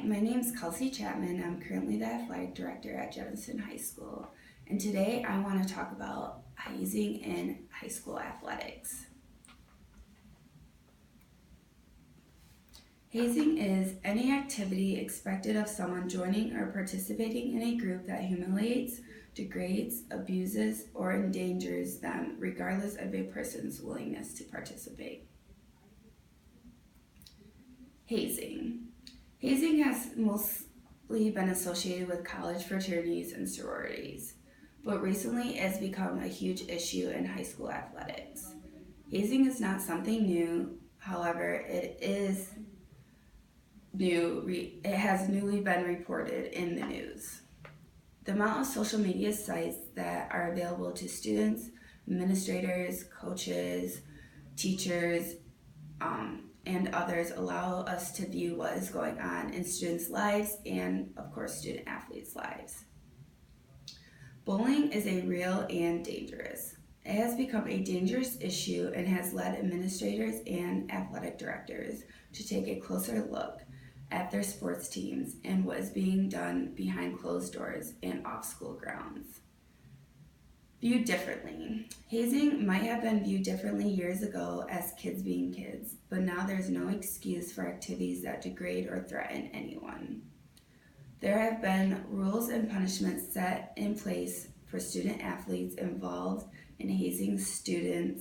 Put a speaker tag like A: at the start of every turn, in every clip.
A: my name is Kelsey Chapman. I'm currently the athletic director at Jefferson High School, and today I want to talk about hazing in high school athletics. Hazing is any activity expected of someone joining or participating in a group that humiliates, degrades, abuses, or endangers them, regardless of a person's willingness to participate. Hazing. Hazing has mostly been associated with college fraternities and sororities, but recently it has become a huge issue in high school athletics. Hazing is not something new, however, it has newly been reported in the news. The amount of social media sites that are available to students, administrators, coaches, teachers, and others allow us to view what is going on in students' lives and, of course, student athletes' lives. Bullying is a real and dangerous. It has become a dangerous issue and has led administrators and athletic directors to take a closer look at their sports teams and what is being done behind closed doors and off school grounds. Viewed differently. Hazing might have been viewed differently years ago as kids being kids, but now there's no excuse for activities that degrade or threaten anyone. There have been rules and punishments set in place for student athletes involved in hazing student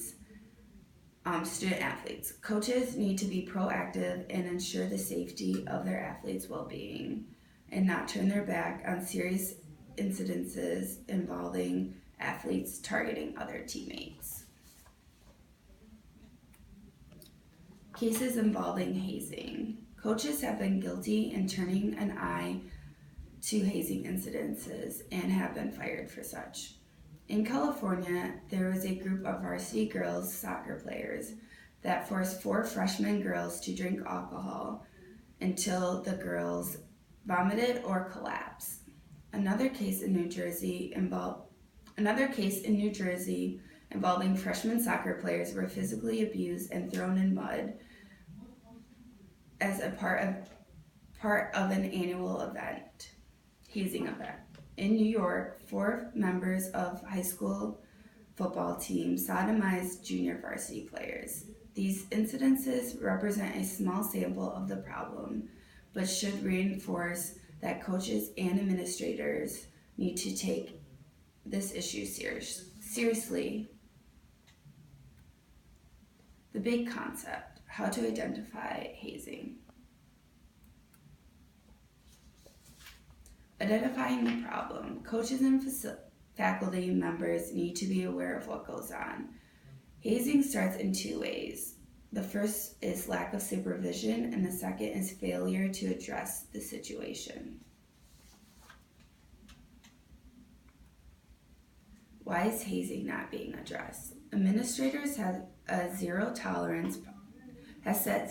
A: athletes. Coaches need to be proactive and ensure the safety of their athletes' well-being and not turn their back on serious incidences involving athletes targeting other teammates. Cases involving hazing. Coaches have been guilty in turning an eye to hazing incidences and have been fired for such. In California, there was a group of varsity girls soccer players that forced 4 freshman girls to drink alcohol until the girls vomited or collapsed. Another case in New Jersey involving freshman soccer players were physically abused and thrown in mud as a part of an annual hazing event. In New York, 4 members of high school football team sodomized junior varsity players. These incidences represent a small sample of the problem, but should reinforce that coaches and administrators need to take this issue seriously. The big concept: how to identify hazing. Identifying the problem. Coaches and faculty members need to be aware of what goes on. Hazing starts in 2 ways. The first is lack of supervision, and the second is failure to address the situation. Why is hazing not being addressed? Administrators have set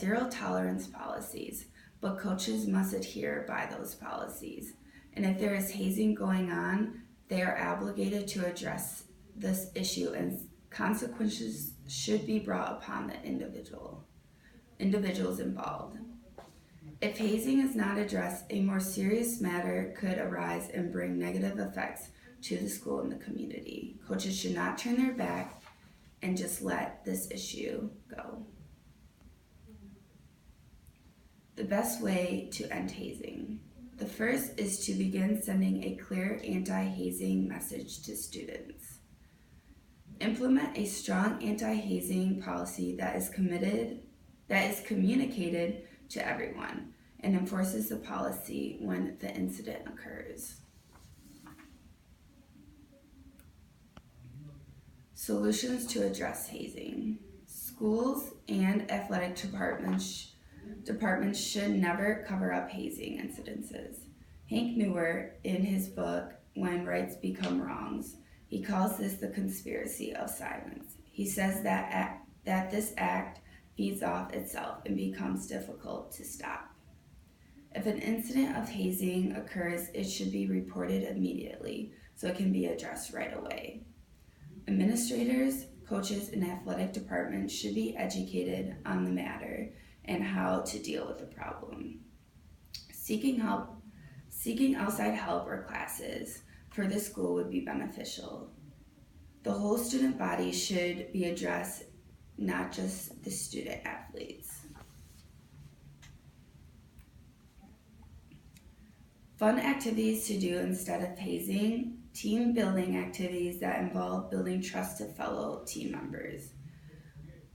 A: 0 tolerance policies, but coaches must adhere by those policies. And if there is hazing going on, they are obligated to address this issue, and consequences should be brought upon the individuals involved. If hazing is not addressed, a more serious matter could arise and bring negative effects to the school and the community. Coaches should not turn their back and just let this issue go. The best way to end hazing. The first is to begin sending a clear anti-hazing message to students. Implement a strong anti-hazing policy that is communicated to everyone and enforces the policy when the incident occurs. Solutions to address hazing. Schools and athletic departments should never cover up hazing incidences. Hank Newer, in his book, When Rights Become Wrongs, he calls this the conspiracy of silence. He says that this act feeds off itself and becomes difficult to stop. If an incident of hazing occurs, it should be reported immediately so it can be addressed right away. Administrators, coaches, and athletic departments should be educated on the matter and how to deal with the problem. Seeking outside help or classes for the school would be beneficial. The whole student body should be addressed, not just the student athletes. Fun activities to do instead of hazing, team building activities that involve building trust to fellow team members.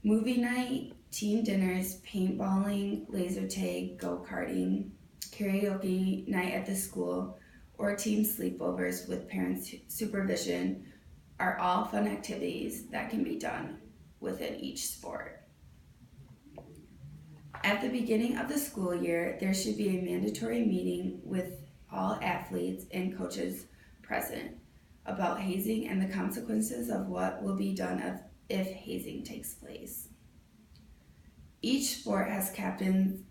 A: Movie night, team dinners, paintballing, laser tag, go-karting, karaoke night at the school, or team sleepovers with parents' supervision are all fun activities that can be done within each sport. At the beginning of the school year, there should be a mandatory meeting with all athletes and coaches present about hazing and the consequences of what will be done if hazing takes place. Each sport has captains,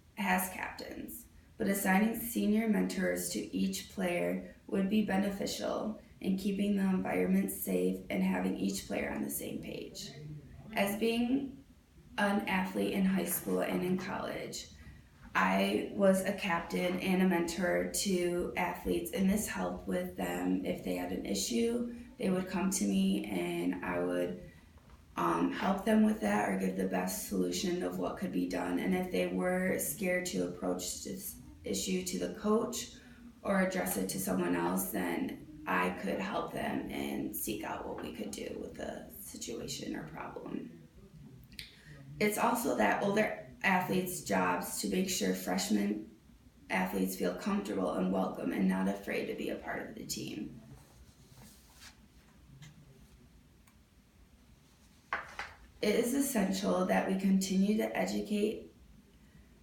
A: but assigning senior mentors to each player would be beneficial in keeping the environment safe and having each player on the same page. As being an athlete in high school and in college, I was a captain and a mentor to athletes, and this helped with them. If they had an issue, they would come to me and I would help them with that or give the best solution of what could be done. And if they were scared to approach this issue to the coach or address it to someone else, then I could help them and seek out what we could do with the situation or problem. It's also that older athletes' jobs to make sure freshman athletes feel comfortable and welcome and not afraid to be a part of the team. It is essential that we continue to educate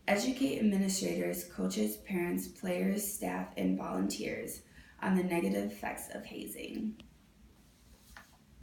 A: administrators, coaches, parents, players, staff, and volunteers on the negative effects of hazing.